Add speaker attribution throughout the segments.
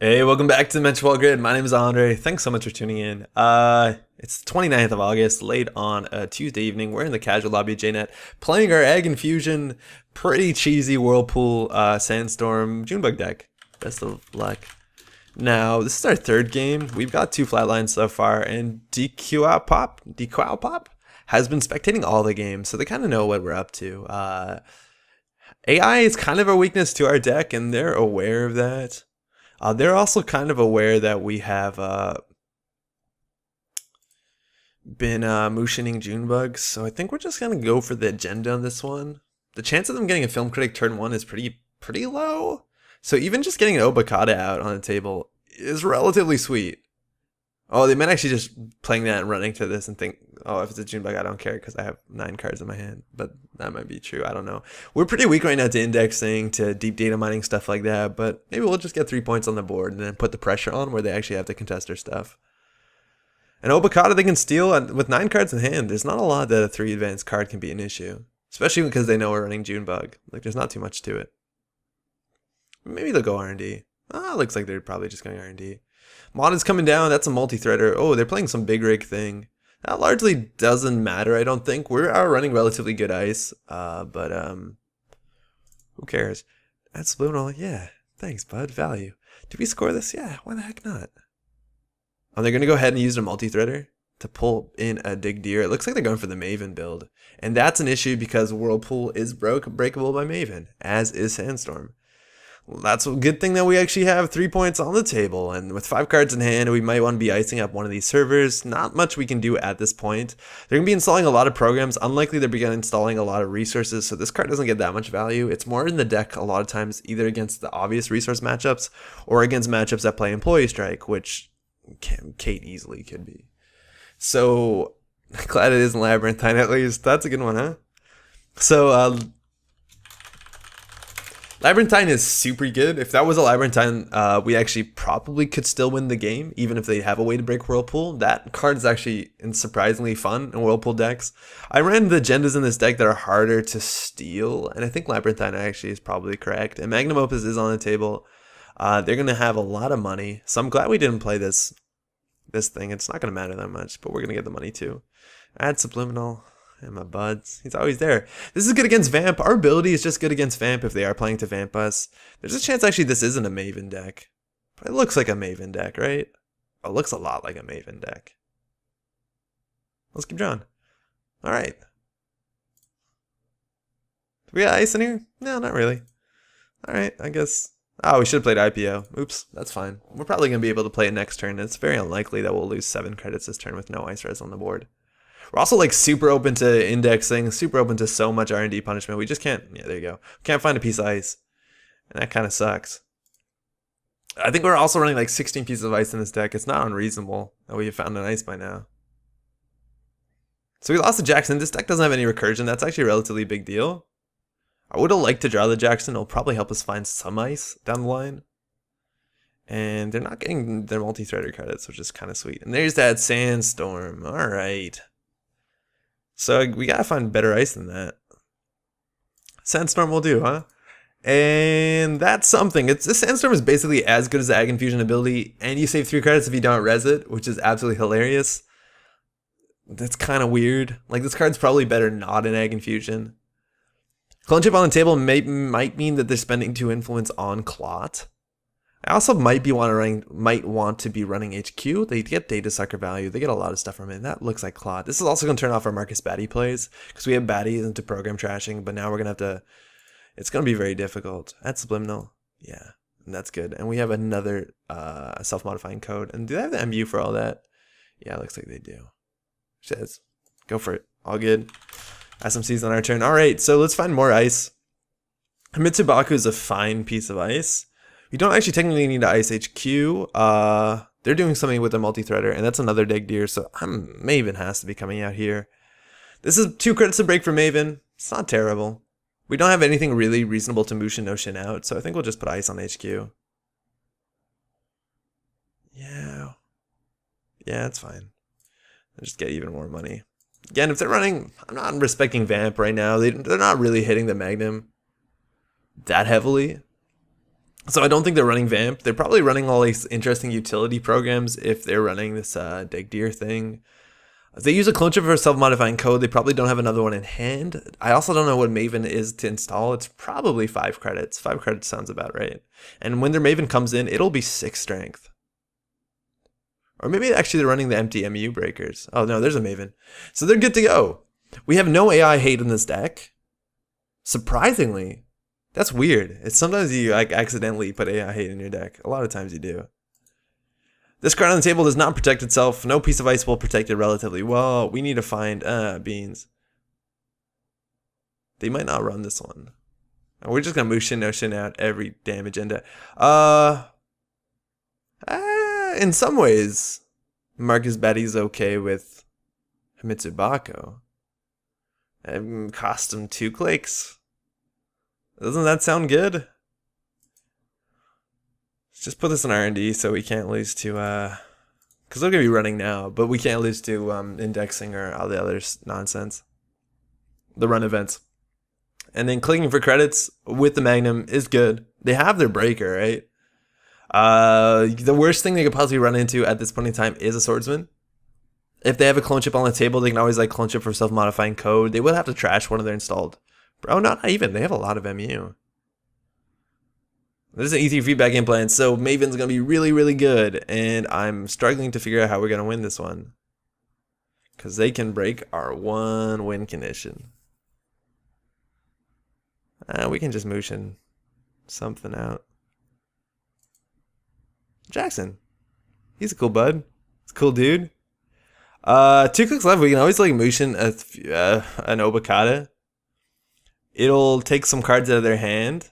Speaker 1: Hey, welcome back to the Mental Grid. My name is Andre. Thanks so much for tuning in. It's the 29th of August, late on a Tuesday evening. We're in the casual lobby of JNet, playing our AgInfusion, pretty cheesy Whirlpool Sandstorm Junebug deck. Best of luck. Now, this is our third game. We've got two flatlines so far, and DQow Pop has been spectating all the games, so they kind of know what we're up to. AI is kind of a weakness to our deck, and they're aware of that. They're also kind of aware that we have been mooshing Junebug, so I think we're just gonna go for the agenda on this one. The chance of them getting a Film Critic turn 1 is pretty low, so even just getting an Obakata out on the table is relatively sweet. Oh, they might actually just playing that and running to this and think, oh, if it's a Junebug, I don't care because I have 9 cards in my hand. But that might be true. I don't know. We're pretty weak right now to indexing, to deep data mining, stuff like that. But maybe we'll just get 3 points on the board and then put the pressure on where they actually have to contest their stuff. And Obakata they can steal with 9 cards in hand. There's not a lot that a 3 advanced card can be an issue. Especially because they know we're running Junebug. Like, there's not too much to it. Maybe they'll go R&D. Looks like they're probably just going R&D. Mod is coming down. That's a multi-threader. Oh, they're playing some big rig thing. That largely doesn't matter, I don't think. We are running relatively good ice, but who cares? That's subliminal. Yeah, thanks, bud. Value. Did we score this? Yeah, why the heck not? Oh, they're going to go ahead and use their multi-threader to pull in a Dig Deer. It looks like they're going for the Maven build. And that's an issue because Whirlpool is breakable by Maven, as is Sandstorm. Well, that's a good thing that we actually have 3 points on the table, and with 5 cards in hand, we might want to be icing up one of these servers. Not much we can do at this point. They're going to be installing a lot of programs. Unlikely they're beginning installing a lot of resources, so this card doesn't get that much value. It's more in the deck a lot of times, either against the obvious resource matchups or against matchups that play Employee Strike, which Kate easily could be. So, glad it isn't Labyrinthine at least. That's a good one, huh? So, Labyrinthine is super good. If that was a Labyrinthine, we actually probably could still win the game, even if they have a way to break Whirlpool. That card is actually surprisingly fun in Whirlpool decks. I ran the agendas in this deck that are harder to steal, and I think Labyrinthine actually is probably correct. And Magnum Opus is on the table. They're going to have a lot of money, so I'm glad we didn't play this thing. It's not going to matter that much, but we're going to get the money too. Add Subliminal. And my buds. He's always there. This is good against Vamp. Our ability is just good against Vamp if they are playing to Vamp us. There's a chance actually this isn't a Maven deck. But it looks like a Maven deck, right? It looks a lot like a Maven deck. Let's keep drawing. Alright. Do we got ice in here? No, not really. Alright, I guess. Oh, we should have played IPO. Oops, that's fine. We're probably going to be able to play it next turn. It's very unlikely that we'll lose 7 credits this turn with no ice res on the board. We're also like super open to indexing, super open to so much R&D punishment. We just can't, yeah, there you go. Can't find a piece of ice. And that kind of sucks. I think we're also running like 16 pieces of ice in this deck. It's not unreasonable that we have found an ice by now. So we lost to Jackson. This deck doesn't have any recursion. That's actually a relatively big deal. I would have liked to draw the Jackson. It'll probably help us find some ice down the line. And they're not getting their multi-threader credits, which is kind of sweet. And there's that Sandstorm. All right. So we gotta find better ice than that. Sandstorm will do, huh? And that's something. This Sandstorm is basically as good as the AgInfusion ability, and you save 3 credits if you don't res it, which is absolutely hilarious. That's kind of weird. Like, this card's probably better not in AgInfusion. Clone chip on the table might mean that they're spending 2 influence on Clot. I also might want to be running HQ. They get data sucker value. They get a lot of stuff from it. And that looks like Clot. This is also going to turn off our Marcus Batty plays because we have Batty into program trashing, but now we're going to have to. It's going to be very difficult. That's Subliminal. Yeah, and that's good. And we have another self-modifying code. And do they have the MU for all that? Yeah, it looks like they do. Says, go for it. All good. SMC's on our turn. All right, so let's find more ice. Mitsubaku is a fine piece of ice. We don't actually technically need to ice HQ. They're doing something with the multi-threader, and that's another Dig Deer, so Maven has to be coming out here. This is 2 credits to break for Maven. It's not terrible. We don't have anything really reasonable to Mushin no Shin out, so I think we'll just put ice on HQ. Yeah. Yeah, it's fine. I'll just get even more money. Again, if they're running, I'm not respecting Vamp right now. They're not really hitting the Magnum that heavily. So I don't think they're running Vamp. They're probably running all these interesting utility programs if they're running this Dig Deer thing. If they use a clone chip for self-modifying code, they probably don't have another one in hand. I also don't know what Maven is to install. It's probably 5 credits. 5 credits sounds about right. And when their Maven comes in, it'll be 6 strength. Or maybe actually they're running the empty MU breakers. Oh no, there's a Maven. So they're good to go. We have no AI hate in this deck. Surprisingly. That's weird. It's sometimes you like accidentally put AI hate in your deck. A lot of times you do. This card on the table does not protect itself. No piece of ice will protect it relatively well. We need to find beans. They might not run this one. We're just gonna move Shin No Shin out every damn agenda. In some ways, Marcus Betty's okay with Himitsu Bako. And cost him 2 clicks. Doesn't that sound good? Let's just put this in R&D so we can't lose to, because they're going to be running now, but we can't lose to indexing or all the other nonsense. The run events. And then clicking for credits with the Magnum is good. They have their breaker, right? The worst thing they could possibly run into at this point in time is a swordsman. If they have a clone chip on the table, they can always like clone chip for self-modifying code. They would have to trash one of their installed. Bro, not even. They have a lot of MU. There's an E3 feedback implant, so Maven's going to be really, really good. And I'm struggling to figure out how we're going to win this one. Because they can break our 1 win condition. We can just motion something out. Jackson. He's a cool bud. He's a cool dude. 2 clicks left. We can always like motion an Obokata. It'll take some cards out of their hand.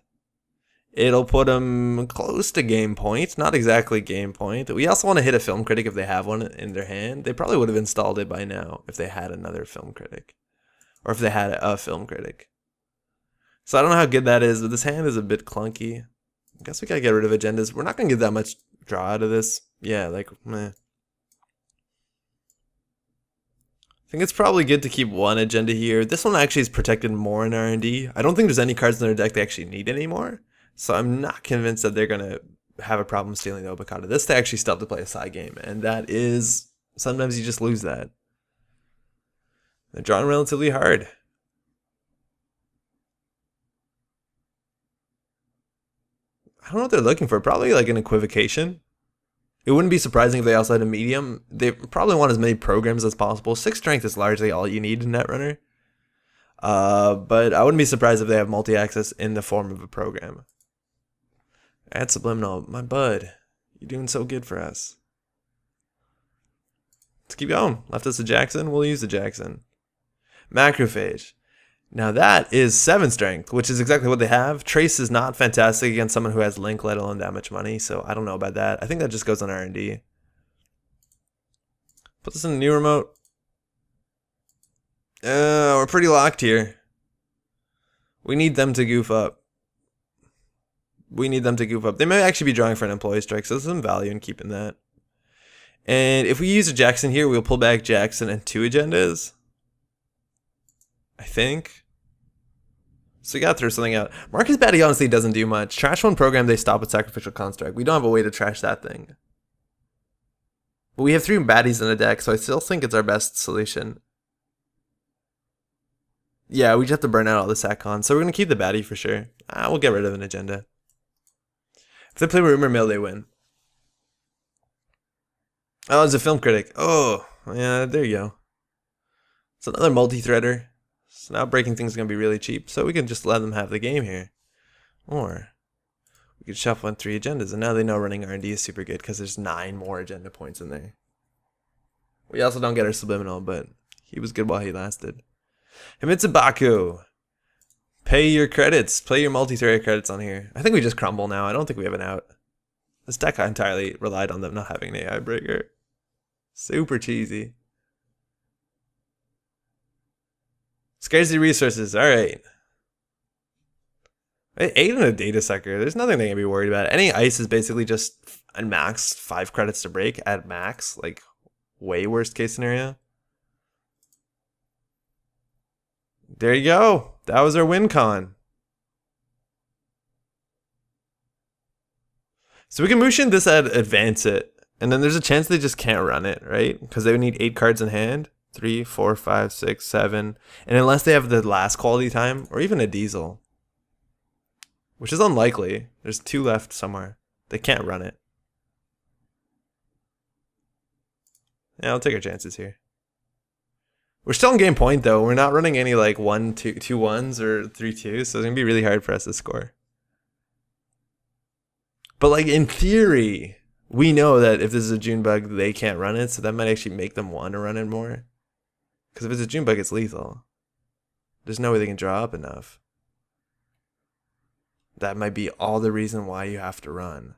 Speaker 1: It'll put them close to game point. Not exactly game point. We also want to hit a film critic if they have one in their hand. They probably would have installed it by now if they had another film critic. Or if they had a film critic. So I don't know how good that is, but this hand is a bit clunky. I guess we gotta get rid of agendas. We're not gonna get that much draw out of this. Yeah, like, meh. I think it's probably good to keep 1 agenda here. This one actually is protected more in R&D. I don't think there's any cards in their deck they actually need anymore. So I'm not convinced that they're going to have a problem stealing the Obokata. This they actually still have to play a side game. And that is, sometimes you just lose that. They're drawing relatively hard. I don't know what they're looking for. Probably like an equivocation. It wouldn't be surprising if they also had a medium. They probably want as many programs as possible. 6 strength is largely all you need in Netrunner. But I wouldn't be surprised if they have multi-access in the form of a program. Add Subliminal. My bud, you're doing so good for us. Let's keep going. Left us a Jackson. We'll use the Jackson. Macrophage. Now that is 7 strength, which is exactly what they have. Trace is not fantastic against someone who has Link, let alone that much money, so I don't know about that. I think that just goes on R&D. Put this in a new remote. We're pretty locked here. We need them to goof up. We need them to goof up. They may actually be drawing for an employee strike, so there's some value in keeping that. And if we use a Jackson here, we'll pull back Jackson and 2 agendas. I think. So we gotta throw something out. Marcus Batty honestly doesn't do much. Trash 1 program, they stop with Sacrificial Construct. We don't have a way to trash that thing. But we have 3 baddies in the deck, so I still think it's our best solution. Yeah, we just have to burn out all the Satcon, so we're gonna keep the baddie for sure. We'll get rid of an agenda. If they play Rumor Mill, they win. Oh, it's a film critic. Oh, yeah, there you go. It's another multi-threader. So now breaking things is going to be really cheap. So we can just let them have the game here. Or we could shuffle in 3 agendas. And now they know running R&D is super good because there's 9 more agenda points in there. We also don't get our Subliminal, but he was good while he lasted. Himitsu Baku. Pay your credits. Play your multi-threader credits on here. I think we just crumble now. I don't think we have an out. This deck entirely relied on them not having an AI breaker. Super cheesy. Scarcity resources. Alright. 8 and a data sucker. There's nothing they can be worried about. Any ice is basically just a max 5 credits to break at max. Like, way worst case scenario. There you go. That was our win con. So we can Mushin this at advance it. And then there's a chance they just can't run it, right? Because they would need 8 cards in hand. 3, 4, 5, 6, 7. And unless they have the last quality time, or even a diesel. Which is unlikely. There's 2 left somewhere. They can't run it. Yeah, I'll take our chances here. We're still in game point though. We're not running any like 1, 2, 2 1s or 3 2s, so it's gonna be really hard for us to score. But like in theory, we know that if this is a Junebug, they can't run it, so that might actually make them want to run it more. Because if it's a Junebug, it's lethal. There's no way they can draw up enough. That might be all the reason why you have to run.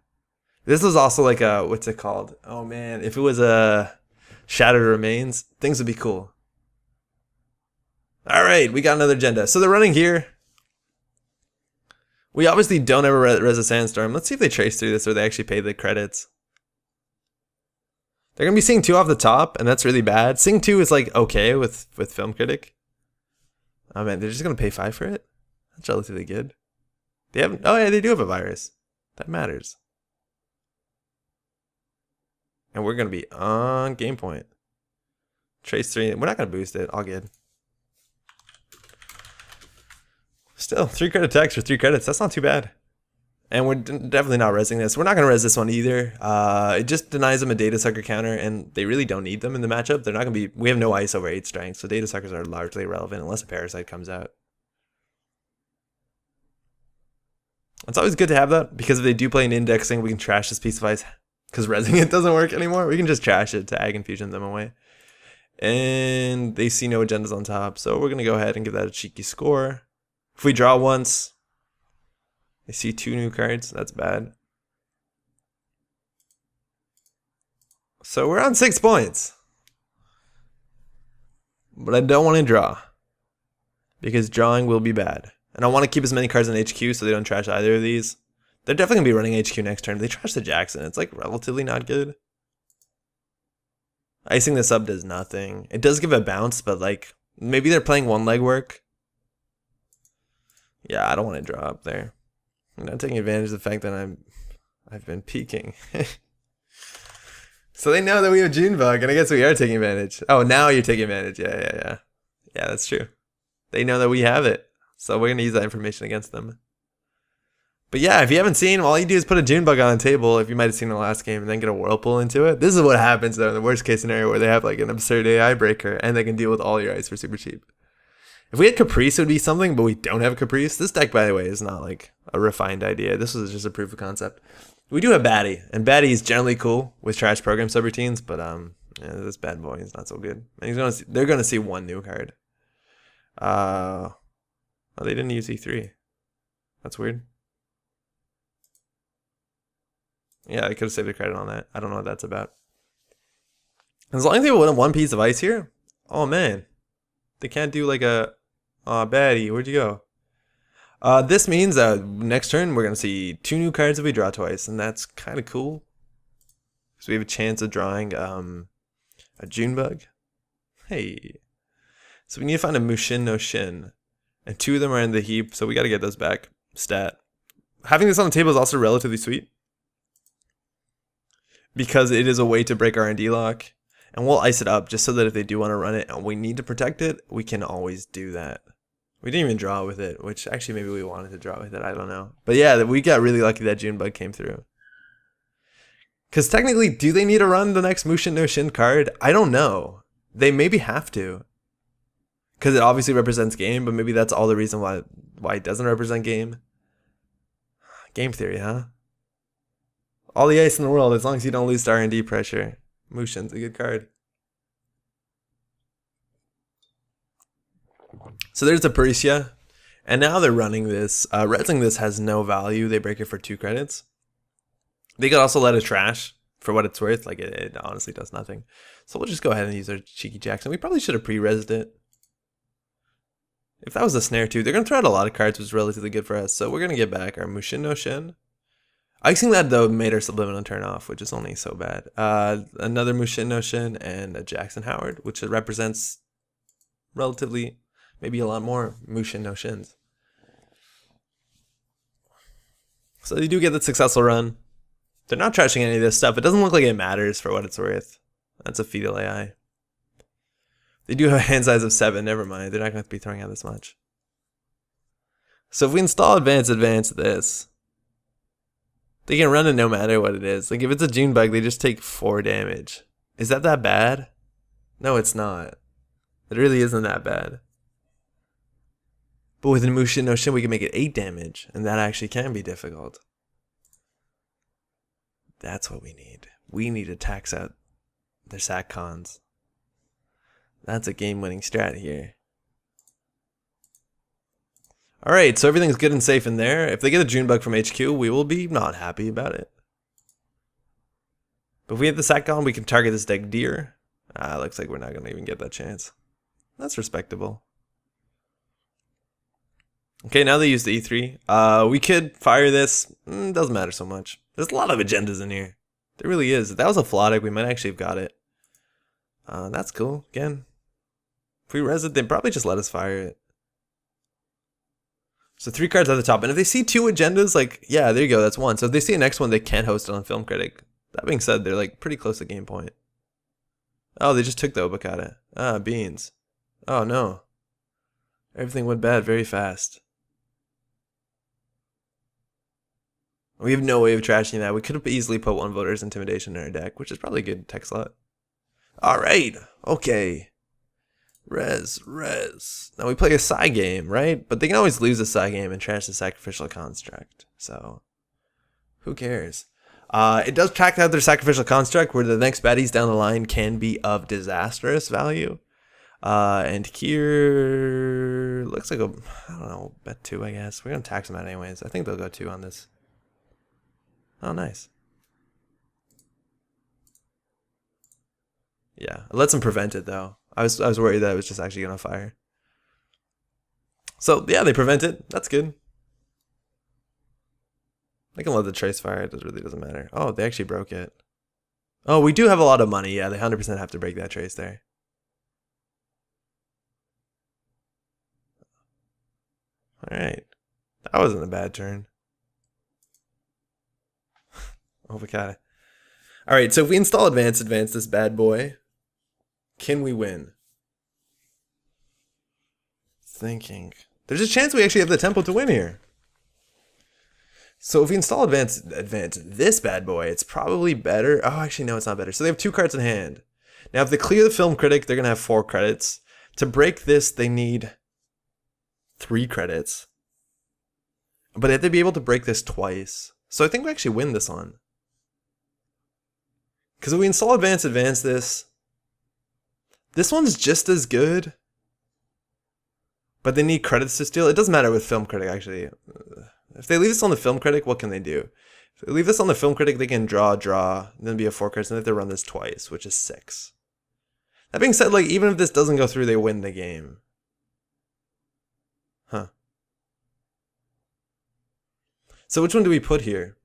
Speaker 1: This is also like a, what's it called? Oh man, if it was a Shattered Remains, things would be cool. Alright, we got another agenda. So they're running here. We obviously don't have a Res of Sandstorm. Let's see if they trace through this or they actually pay the credits. They're going to be seeing 2 off the top, and that's really bad. Seeing 2 is like okay with Film Critic. Oh man, they're just going to pay 5 for it? That's relatively good. They have, oh yeah, they do have a virus. That matters. And we're going to be on game point. Trace 3, we're not going to boost it, all good. Still, 3 credit attacks for 3 credits. That's not too bad. And we're definitely not resing this. We're not going to res this one either. It just denies them a data sucker counter, and they really don't need them in the matchup. They're not going to be. We have no ice over 8 strength, so data suckers are largely irrelevant unless a parasite comes out. It's always good to have that because if they do play an indexing, we can trash this piece of ice. Because resing it doesn't work anymore. We can just trash it to AgInfusion them away. And they see no agendas on top, so we're going to go ahead and give that a cheeky score. If we draw once, they see 2 new cards. That's bad. So we're on 6 points. But I don't want to draw. Because drawing will be bad. And I want to keep as many cards in HQ so they don't trash either of these. They're definitely going to be running HQ next turn. They trash the Jackson. It's like relatively not good. Icing this up does nothing. It does give a bounce, but like maybe they're playing 1 legwork. Yeah, I don't want to draw up there. I'm not taking advantage of the fact that I've been peeking. So they know that we have Junebug, and I guess we are taking advantage. Oh, now you're taking advantage. Yeah, that's true. They know that we have it, so we're gonna use that information against them. But yeah, if you haven't seen, all you do is put a Junebug on the table, if you might have seen the last game, and then get a Whirlpool into it. This is what happens though in the worst case scenario where they have like an absurd AI breaker, and they can deal with all your ice for super cheap. If we had Caprice, it would be something, but we don't have Caprice. This deck, by the way, is not like a refined idea. This was just a proof of concept. We do have Batty, and Batty is generally cool with trash program subroutines, but yeah, this bad boy is not so good. And they're gonna see 1 new card. Oh, they didn't use E3. That's weird. Yeah, I could have saved a credit on that. I don't know what that's about. As long as they win 1 piece of ice here, oh man. They can't do like a, Batty, where'd you go? This means that next turn we're going to see 2 new cards if we draw twice, and that's kind of cool. So we have a chance of drawing a Junebug. Hey. So we need to find a Mushin no Shin. And 2 of them are in the heap, so we got to get those back. Stat. Having this on the table is also relatively sweet. Because it is a way to break R&D lock. And we'll ice it up just so that if they do want to run it and we need to protect it, we can always do that. We didn't even draw with it, which actually maybe we wanted to draw with it. I don't know. But yeah, we got really lucky that Junebug came through. Because technically, do they need to run the next Mushin no Shin card? I don't know. They maybe have to. Because it obviously represents game, but maybe that's all the reason why it doesn't represent game. Game theory, huh? All the ice in the world, as long as you don't lose to R&D pressure. Mushin's a good card. So there's Aparicia. And now they're running this. Resing this has no value. They break it for 2 credits. They could also let it trash for what it's worth. Like it honestly does nothing. So we'll just go ahead and use our Cheeky Jackson. We probably should have pre-resed it. If that was a snare too, they're going to throw out a lot of cards, which is relatively good for us. So we're going to get back our Mushin no Shin. Icing that though made our subliminal turn off, which is only so bad. Another Mushin no Shin and a Jackson Howard, which represents relatively, maybe a lot more Mushin no Shins. So they do get the successful run. They're not trashing any of this stuff. It doesn't look like it matters for what it's worth. That's a fetal AI. They do have a hand size of 7. Never mind. They're not going to be throwing out this much. So if we install advance this, they can run it no matter what it is. Like if it's a Junebug, they just take 4 damage. Is that bad? No, it's not. It really isn't that bad. But with an Mushin no Shin, we can make it 8 damage, and that actually can be difficult. That's what we need. We need to tax out their sack cons. That's a game-winning strat here. Alright, so everything's good and safe in there. If they get a Junebug from HQ, we will be not happy about it. But if we have the sack con, we can target this deck deer. Looks like we're not going to even get that chance. That's respectable. Okay, now they use the E3. We could fire this. Doesn't matter so much. There's a lot of agendas in here. There really is. If that was a Flotic, we might actually have got it. That's cool. Again, if we res it, they'd probably just let us fire it. So 3 cards at the top. And if they see 2 agendas, like, yeah, there you go. That's 1. So if they see a next one, they can't host it on Film Critic. That being said, they're like pretty close to game point. Oh, they just took the Obakata. Beans. Oh, no. Everything went bad very fast. We have no way of trashing that. We could have easily put 1 voter's intimidation in our deck, which is probably a good tech slot. Alright, okay. Res. Now we play a side game, right? But they can always lose a side game and trash the sacrificial construct. So, who cares? It does track out their sacrificial construct, where the next baddies down the line can be of disastrous value. And here looks like I don't know, bet 2, I guess. We're gonna tax them out anyways. I think they'll go 2 on this. Oh, nice. Yeah, it lets them prevent it though. I was worried that it was just actually gonna fire. So yeah, they prevent it. That's good. They can let the trace fire. It really doesn't matter. Oh, they actually broke it. Oh, we do have a lot of money. Yeah, they 100% have to break that trace there. All right, that wasn't a bad turn. Avocado. All right, so if we install advance this bad boy, can we win? Thinking. There's a chance we actually have the tempo to win here. So if we install advance this bad boy, it's probably better. Oh, actually, no, it's not better. So they have 2 cards in hand. Now, if they clear the Film Critic, they're going to have 4 credits. To break this, they need 3 credits. But they have to be able to break this twice. So I think we actually win this one. Because if we install advance this one's just as good. But they need credits to steal. It doesn't matter with Film Critic, actually. If they leave this on the Film Critic, what can they do? If they leave this on the Film Critic, they can draw, then be a 4 cards, and they have to run this twice, which is 6. That being said, like, even if this doesn't go through, they win the game. Huh. So which one do we put here?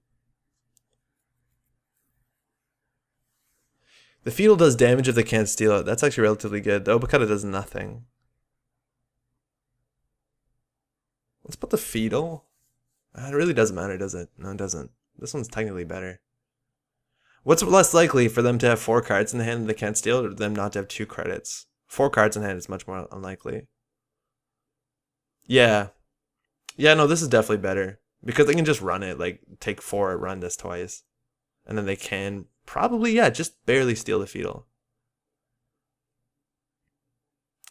Speaker 1: The Fetal does damage if they can't steal it. That's actually relatively good. The Obakata does nothing. Let's put the Fetal. It really doesn't matter, does it? No, it doesn't. This one's technically better. What's less likely, for them to have 4 cards in the hand that they can't steal, or them not to have 2 credits? 4 cards in hand is much more unlikely. Yeah. Yeah, no, this is definitely better. Because they can just run it, like, take 4, run this twice. And then they can probably, yeah, just barely steal the Fetal.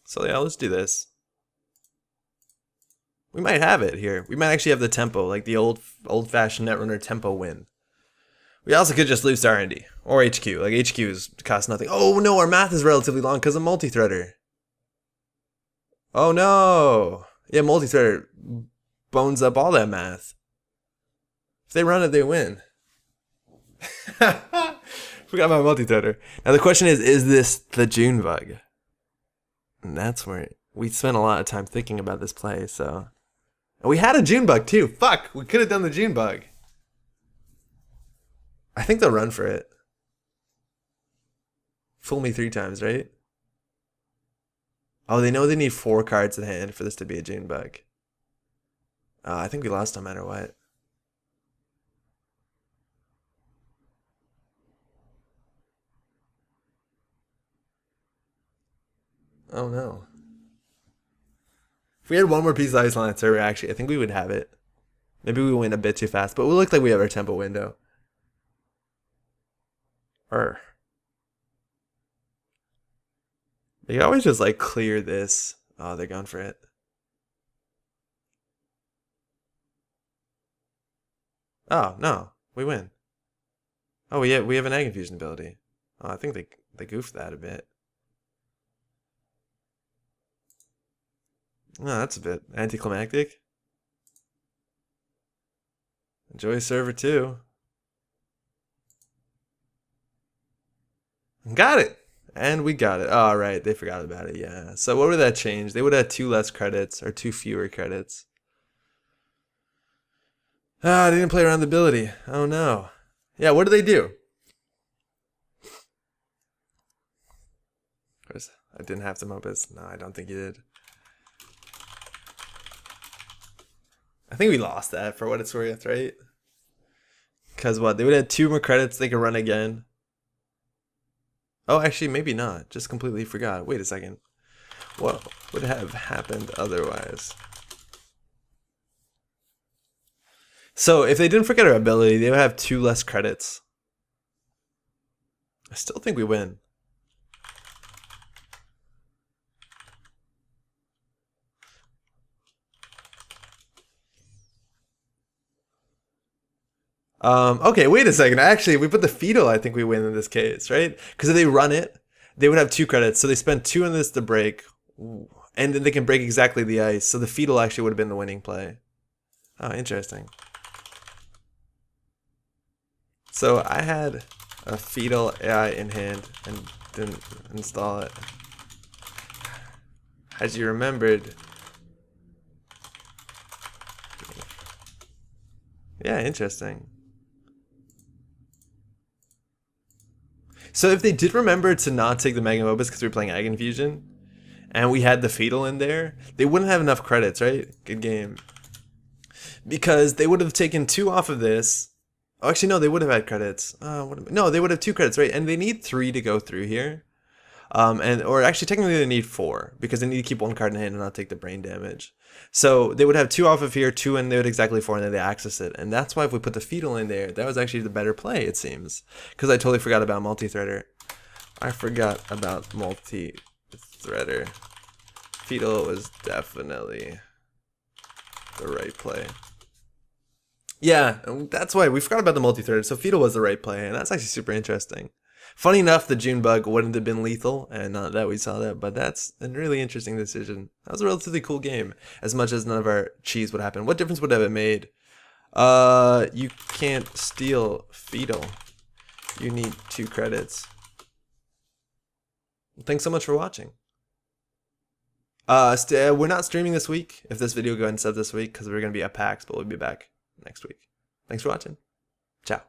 Speaker 1: So yeah, let's do this. We might have it here. We might actually have the tempo, like the old-fashioned Netrunner tempo win. We also could just lose to R&D or HQ. Like HQ costs nothing. Oh no, our math is relatively long because of multi-threader. Oh no. Yeah, multi-threader bones up all that math. If they run it, they win. Forgot about multi-threader. Now the question is this the Junebug? And that's where we spent a lot of time thinking about this play, so. And we had a Junebug too. Fuck, we could have done the Junebug. I think they'll run for it. Fool me 3 times, right? Oh, they know they need 4 cards in hand for this to be a Junebug. I think we lost no matter what. Oh no. If we had one more piece of ice on that server, actually, I think we would have it. Maybe we went a bit too fast, but we look like we have our tempo window. They can always just like clear this. Oh, they're going for it. Oh no, we win. Oh yeah, we have an AgInfusion ability. Oh, I think they goofed that a bit. Oh, that's a bit anticlimactic. Enjoy server 2. Got it! And we got it. All right, they forgot about it, yeah. So what would that change? They would have 2 less credits, or 2 fewer credits. Ah, they didn't play around the ability. Oh no. Yeah, what did they do? Of course, I didn't have to Mopus. No, I don't think you did. I think we lost that for what it's worth, right? Because what? They would have 2 more credits, they could run again. Oh, actually, maybe not. Just completely forgot. Wait a second. What would have happened otherwise? So, if they didn't forget our ability, they would have 2 less credits. I still think we win. Okay, wait a second. Actually, if we put the fetal, I think we win in this case, right? Because if they run it, they would have 2 credits. So they spend 2 on this to break. Ooh. And then they can break exactly the ice. So the fetal actually would have been the winning play. Oh, interesting. So I had a fetal AI in hand and didn't install it. As you remembered. Yeah, interesting. So if they did remember to not take the Mega Mobus because we were playing AgInfusion, and we had the Fatal in there, they wouldn't have enough credits, right? Good game. Because they would have taken 2 off of this. Oh, actually, no, they would have had credits. No, they would have 2 credits, right? And they need 3 to go through here. Or actually, technically, they need 4 because they need to keep 1 card in hand and not take the brain damage. So they would have 2 off of here, 2, and they would exactly 4, and then they access it. And that's why if we put the fetal in there, that was actually the better play, it seems. Because I totally forgot about multi-threader. I forgot about multi-threader. Fetal was definitely the right play. Yeah, that's why we forgot about the multi-threader. So fetal was the right play, and that's actually super interesting. Funny enough, the Junebug wouldn't have been lethal, and not that we saw that, but that's a really interesting decision. That was a relatively cool game, as much as none of our cheese would happen. What difference would have it made? You can't steal fetal. You need 2 credits. Thanks so much for watching. We're not streaming this week. If this video goes and sub this week, because we're going to be at PAX, but we'll be back next week. Thanks for watching. Ciao.